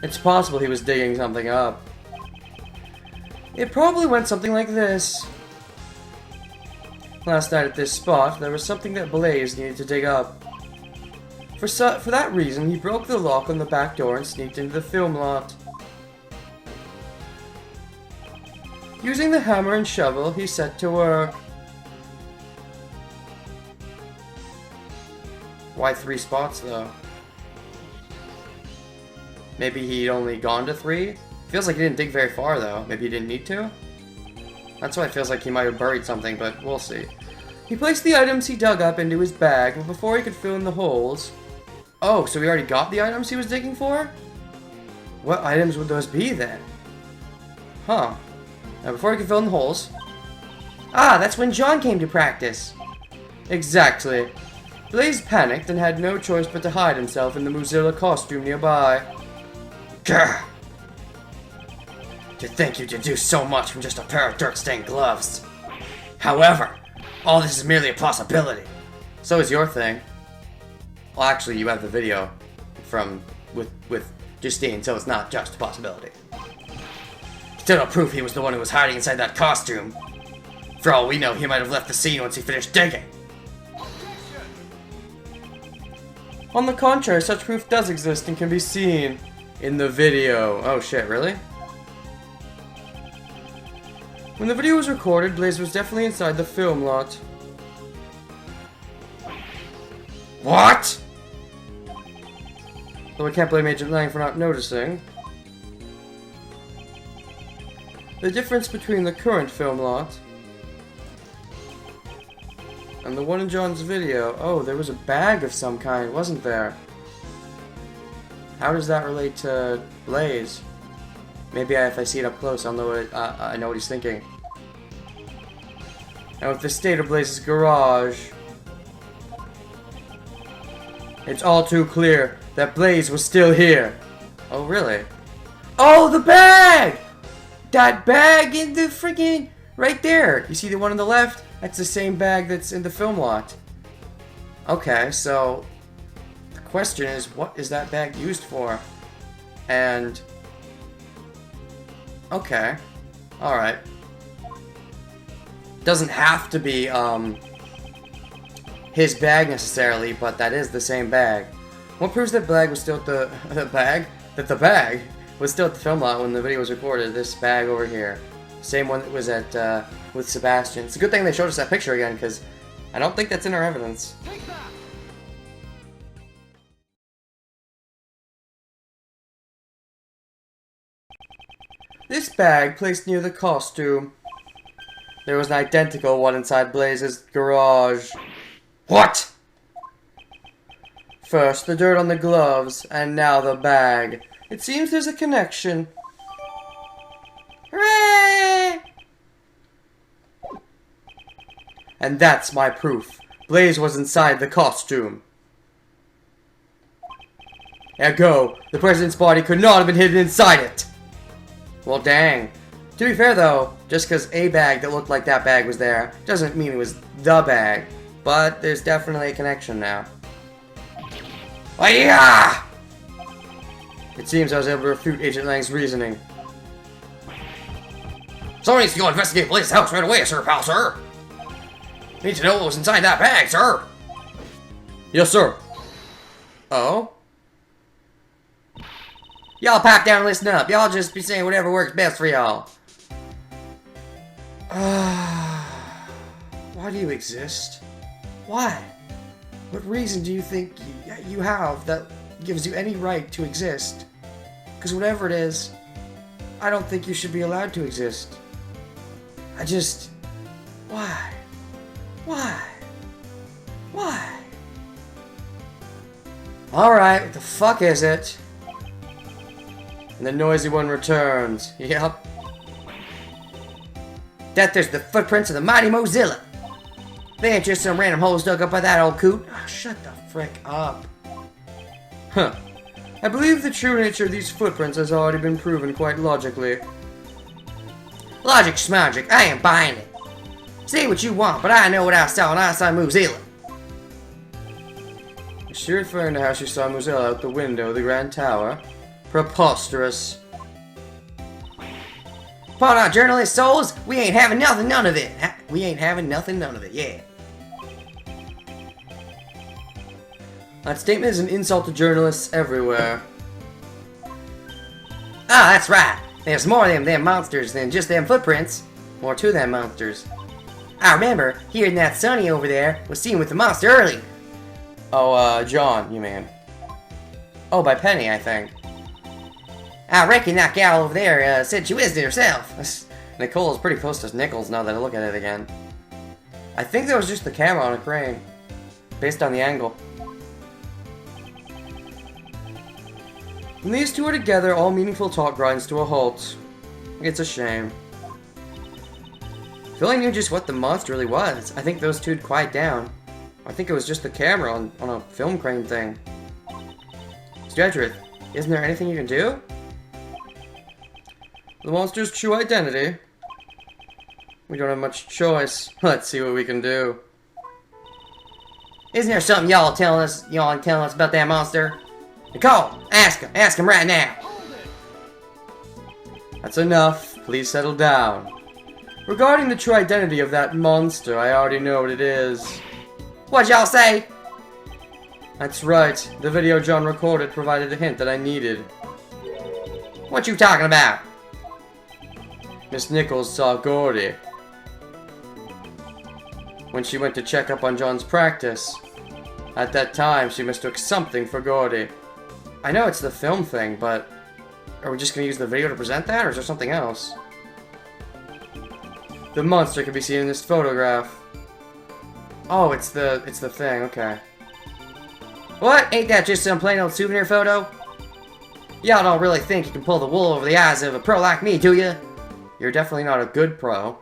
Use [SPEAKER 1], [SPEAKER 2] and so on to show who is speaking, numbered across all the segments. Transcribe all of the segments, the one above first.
[SPEAKER 1] It's possible he was digging something up. It probably went something like this. Last night at this spot, there was something that Blaze needed to dig up. For that reason, he broke the lock on the back door and sneaked into the film lot. Using the hammer and shovel, he set to work. Why 3 spots, though? Maybe he'd only gone to 3? Feels like he didn't dig very far, though. Maybe he didn't need to? That's why it feels like he might have buried something, but we'll see. He placed the items he dug up into his bag, but before he could fill in the holes... Oh, so he already got the items he was digging for? What items would those be, then? Huh. Now, before he could fill in the holes... Ah, that's when John came to practice! Exactly. Blaze panicked and had no choice but to hide himself in the Mozilla costume nearby. Gah! To think you could do so much from just a pair of dirt-stained gloves. However, all this is merely a possibility. So is your thing. Well, actually, you have the video from with Justine, so it's not just a possibility. Still no proof he was the one who was hiding inside that costume. For all we know, he might have left the scene once he finished digging. On the contrary, such proof does exist and can be seen in the video. Oh shit, really? When the video was recorded, Blaze was definitely inside the film lot. What? Though I can't blame Agent Lang for not noticing. The difference between the current film lot and the one in John's video. Oh, there was a bag of some kind, wasn't there? How does that relate to Blaze? Maybe if I see it up close, I'll know what I know what he's thinking. And with the state of Blaze's garage, it's all too clear that Blaze was still here. Oh, really? Oh, the bag! That bag in the freaking... right there. You see the one on the left? That's the same bag that's in the film lot. Okay, so... the question is, what is that bag used for? And... okay. Alright. Doesn't have to be, his bag necessarily, but that is the same bag. What proves that bag was still at the bag was still at the film lot when the video was recorded? This bag over here. Same one that was at, with Sebastian. It's a good thing they showed us that picture again, because I don't think that's in our evidence. This bag placed near the costume. There was an identical one inside Blaze's garage. What? First, the dirt on the gloves, and now the bag. It seems there's a connection. Hooray! And that's my proof. Blaze was inside the costume. Ergo, the president's body could not have been hidden inside it. Well, dang. To be fair, though, just because a bag that looked like that bag was there, doesn't mean it was the bag. But there's definitely a connection now. Oh, yeah! It seems I was able to refute Agent Lang's reasoning. Someone needs to go investigate Blaze's house right away, sir, pal, sir. Need to know what was inside that bag, sir. Yes, sir. Oh? Y'all pack down and listen up. Y'all just be saying whatever works best for y'all. Why do you exist? Why? What reason do you think you have that gives you any right to exist? Because whatever it is, I don't think you should be allowed to exist. I just... why? Why? Why? Alright, what the fuck is it? And the noisy one returns. Yep. That there's the footprints of the mighty Mozilla. They ain't just some random holes dug up by that old coot. Oh, shut the frick up. Huh. I believe the true nature of these footprints has already been proven quite logically. Logic schmagic, I ain't buying it. Say what you want, but I know what I saw when I saw Mozilla. Is she referring to how she saw Mozilla out the window of the Grand Tower? Preposterous.
[SPEAKER 2] Upon our journalist souls, we ain't having nothing, none of it. We ain't having nothing, none of it, yeah.
[SPEAKER 1] That statement is an insult to journalists everywhere.
[SPEAKER 2] Ah, that's right. There's more of them monsters than just them footprints.
[SPEAKER 1] More to them monsters.
[SPEAKER 2] I remember hearing that Sonny over there was seen with the monster early.
[SPEAKER 1] Oh, John, you mean? Oh, by Penny, I think.
[SPEAKER 2] I reckon that gal over there said she was it herself.
[SPEAKER 1] Nicole is pretty close to Nichols now that I look at it again. I think that was just the camera on a crane. Based on the angle. When these two are together, all meaningful talk grinds to a halt. It's a shame. If I only knew just what the monster really was, I think those two'd quiet down. I think it was just the camera on a film crane thing. Mr. Edgeworth, isn't there anything you can do? The monster's true identity? We don't have much choice. Let's see what we can do.
[SPEAKER 2] Isn't there something y'all telling us about that monster? Nicole, ask him right now.
[SPEAKER 1] That's enough. Please settle down. Regarding the true identity of that monster, I already know what it is.
[SPEAKER 2] What'd y'all say?
[SPEAKER 1] That's right. The video John recorded provided a hint that I needed.
[SPEAKER 2] What you talking about?
[SPEAKER 1] Miss Nichols saw Gordy when she went to check up on John's practice. At that time, she mistook something for Gordy. I know it's the film thing, but are we just going to use the video to present that, or is there something else? The monster can be seen in this photograph. Oh, it's the thing, okay.
[SPEAKER 2] What? Ain't that just some plain old souvenir photo? Y'all don't really think you can pull the wool over the eyes of a pro like me, do ya?
[SPEAKER 1] You're definitely not a good pro.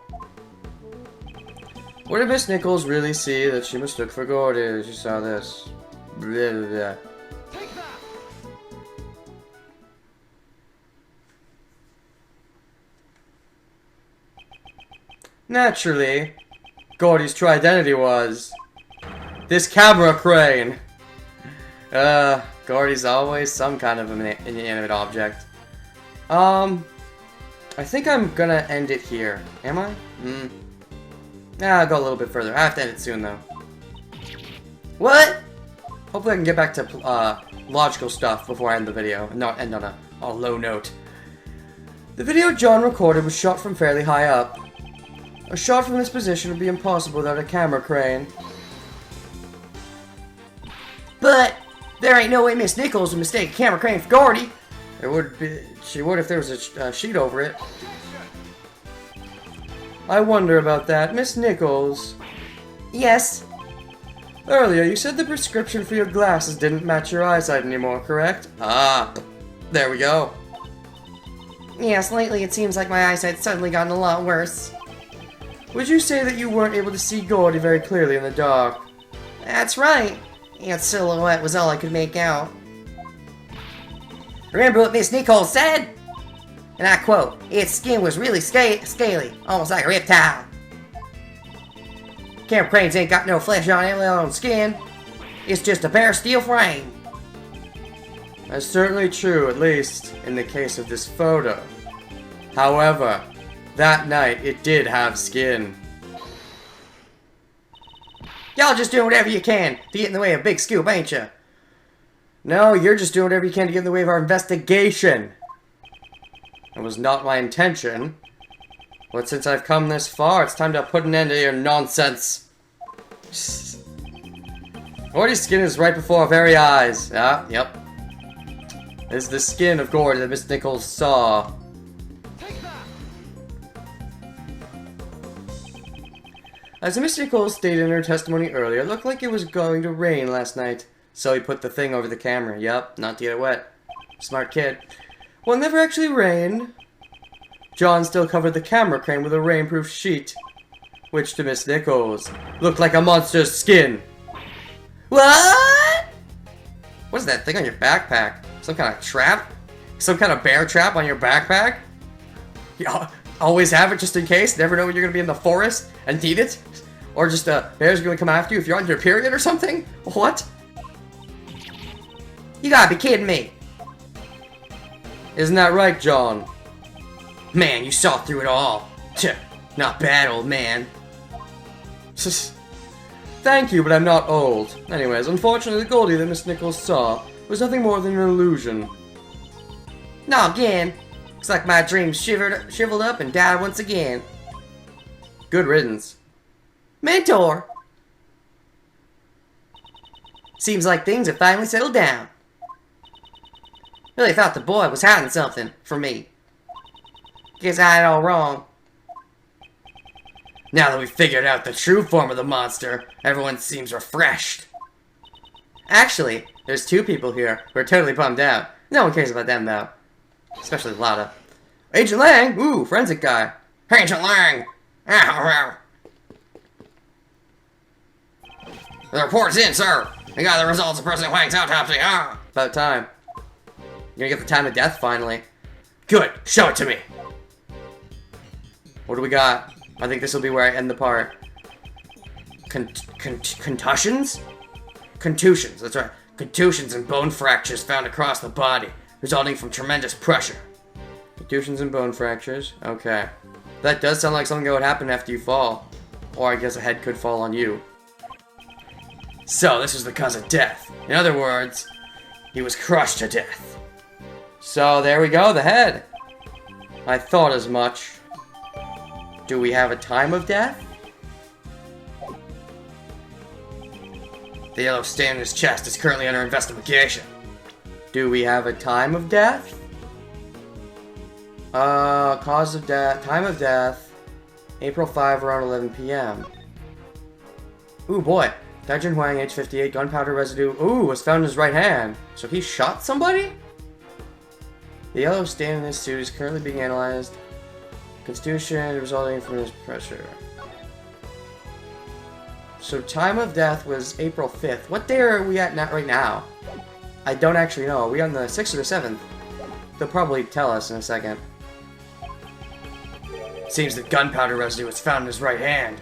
[SPEAKER 1] What did Miss Nichols really see that she mistook for Gordy as she saw this? Blah, blah, blah. Naturally, Gordy's true identity was this camera crane. Gordy's always some kind of an inanimate object. I think I'm gonna end it here. Am I? I'll go a little bit further. I have to end it soon, though.
[SPEAKER 2] What?
[SPEAKER 1] Hopefully I can get back to logical stuff before I end the video, and not end on a low note. The video John recorded was shot from fairly high up. A shot from this position would be impossible without a camera crane.
[SPEAKER 2] But there ain't no way Miss Nichols would mistake a camera crane for Gordy.
[SPEAKER 1] It would be. She would if there was a sheet over it. I wonder about that. Miss Nichols.
[SPEAKER 2] Yes?
[SPEAKER 1] Earlier, you said the prescription for your glasses didn't match your eyesight anymore, correct? Ah, there we go.
[SPEAKER 2] Yes, lately it seems like my eyesight's suddenly gotten a lot worse.
[SPEAKER 1] Would you say that you weren't able to see Gordy very clearly in the dark?
[SPEAKER 2] That's right. Its silhouette was all I could make out. Remember what Miss Nichols said? And I quote, its skin was really scaly, almost like a reptile. Camera cranes ain't got no flesh on it, let alone skin. It's just a bare steel frame.
[SPEAKER 1] That's certainly true, at least in the case of this photo. However, that night it did have skin.
[SPEAKER 2] Y'all just doing whatever you can to get in the way of Big Scoop, ain't ya?
[SPEAKER 1] No, you're just doing whatever you can to get in the way of our investigation. It was not my intention. But since I've come this far, it's time to put an end to your nonsense. Gordy's skin is right before our very eyes. Ah, yep. This is the skin of Gordy that Miss Nichols saw. As Miss Nichols stated in her testimony earlier, it looked like it was going to rain last night. So he put the thing over the camera. Yep, not to get it wet. Smart kid. Well, it never actually rained. John still covered the camera crane with a rainproof sheet, which to Miss Nichols looked like a monster's skin.
[SPEAKER 2] What?
[SPEAKER 1] What is that thing on your backpack? Some kind of trap? Some kind of bear trap on your backpack? You always have it just in case? Never know when you're going to be in the forest and need it? Or just a bear's going to come after you if you're on your period or something? What?
[SPEAKER 2] You gotta be kidding me.
[SPEAKER 1] Isn't that right, John?
[SPEAKER 2] Man, you saw through it all. Not bad, old man.
[SPEAKER 1] Thank you, but I'm not old. Anyways, unfortunately, the Goldie that Miss Nichols saw was nothing more than an illusion.
[SPEAKER 2] Not again. Looks like my dreams shriveled up and died once again.
[SPEAKER 1] Good riddance.
[SPEAKER 2] Mentor! Seems like things have finally settled down. Really thought the boy was hiding something from me. Guess I had it all wrong. Now that we've figured out the true form of the monster, everyone seems refreshed.
[SPEAKER 1] Actually, there's two people here who are totally bummed out. No one cares about them, though. Especially Lada. Agent Lang! Ooh, forensic guy.
[SPEAKER 2] Agent Lang! The report's in, sir. We got the results of President Huang's autopsy.
[SPEAKER 1] About time. You're gonna get the time of death, finally.
[SPEAKER 2] Good. Show it to me.
[SPEAKER 1] What do we got? I think this will be where I end the part. Contusions? Contusions, that's right.
[SPEAKER 2] Contusions and bone fractures found across the body, resulting from tremendous pressure.
[SPEAKER 1] Contusions and bone fractures. Okay. That does sound like something that would happen after you fall. Or I guess a head could fall on you.
[SPEAKER 2] So, this was the cause of death. In other words, he was crushed to death.
[SPEAKER 1] So, there we go, the head. I thought as much. Do we have a time of death?
[SPEAKER 2] The yellow stain in his chest is currently under investigation.
[SPEAKER 1] Do we have a time of death? Cause of death, time of death, April 5 around 11 p.m. Ooh boy, Dajun Huang, age 58, gunpowder residue, was found in his right hand. So he shot somebody? The yellow stain in his suit is currently being analyzed. Constitution resulting from his pressure. So time of death was April 5th. What day are we at right now? I don't actually know. Are we on the 6th or the 7th? They'll probably tell us in a second.
[SPEAKER 2] Seems that gunpowder residue was found in his right hand.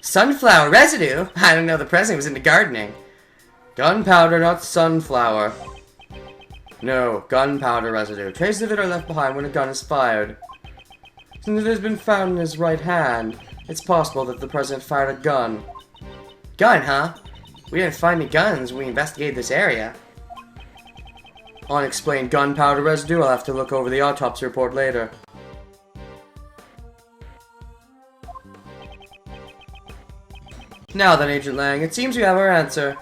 [SPEAKER 1] Sunflower residue? I didn't know the president was into gardening. Gunpowder, not sunflower. No, gunpowder residue. Traces of it are left behind when a gun is fired. Since it has been found in his right hand, it's possible that the president fired a gun. Gun, huh? We didn't find any guns when we investigated this area. Unexplained gunpowder residue? I'll have to look over the autopsy report later. Now then, Agent Lang, it seems we have our answer.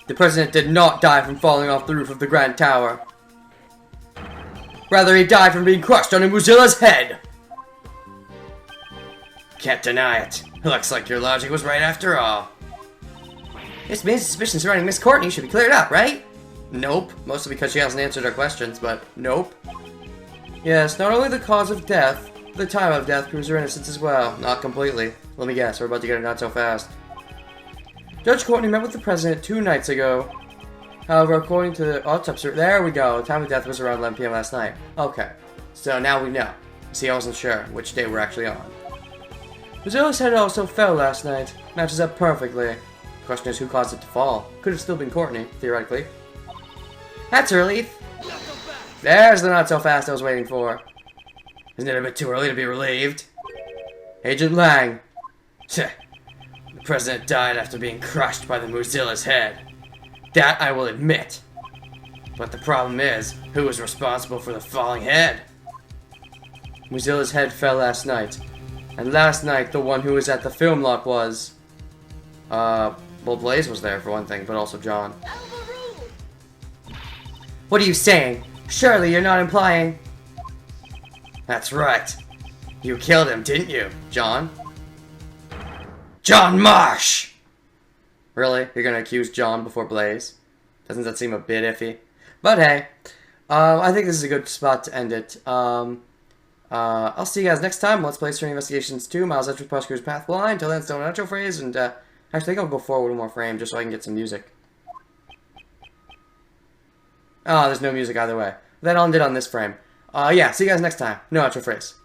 [SPEAKER 1] The president did not die from falling off the roof of the Grand Tower. Rather, he died from being crushed under Mozilla's head.
[SPEAKER 2] Can't deny it. Looks like your logic was right after all.
[SPEAKER 1] This means suspicion surrounding Miss Courtney should be cleared up, right? Nope. Mostly because she hasn't answered our questions, but nope. Yes, not only the cause of death, but the time of death proves her innocence as well. Not completely. Let me guess, we're about to get it not so fast. Judge Courtney met with the president 2 nights ago. However, according to the autopsy, there we go. The time of death was around 11 p.m. last night. Okay, so now we know. See, I wasn't sure which day we're actually on. Mozilla's head also fell last night. Matches up perfectly. The question is who caused it to fall. Could have still been Courtney, theoretically. That's a relief. There's the not so fast I was waiting for.
[SPEAKER 2] Isn't it a bit too early to be relieved?
[SPEAKER 1] Agent Lang.
[SPEAKER 2] The president died after being crushed by the Mozilla's head.
[SPEAKER 1] That I will admit.
[SPEAKER 2] But the problem is, who was responsible for the falling head?
[SPEAKER 1] Mozilla's head fell last night. And last night, the one who was at the film lot was... well, Blaze was there for one thing, but also John. What are you saying? Surely you're not implying...
[SPEAKER 2] That's right. You killed him, didn't you, John?
[SPEAKER 1] John Marsh! Really? You're gonna accuse John before Blaze? Doesn't that seem a bit iffy? But hey, I think this is a good spot to end it. I'll see you guys next time. Let's play String Investigations 2, Miles Edgeworth Prosecutor's Path Line. Until then, still an outro phrase, and actually I think I'll go forward one more frame just so I can get some music. Oh, there's no music either way. Then I'll end it on this frame. Yeah, see you guys next time. No outro phrase.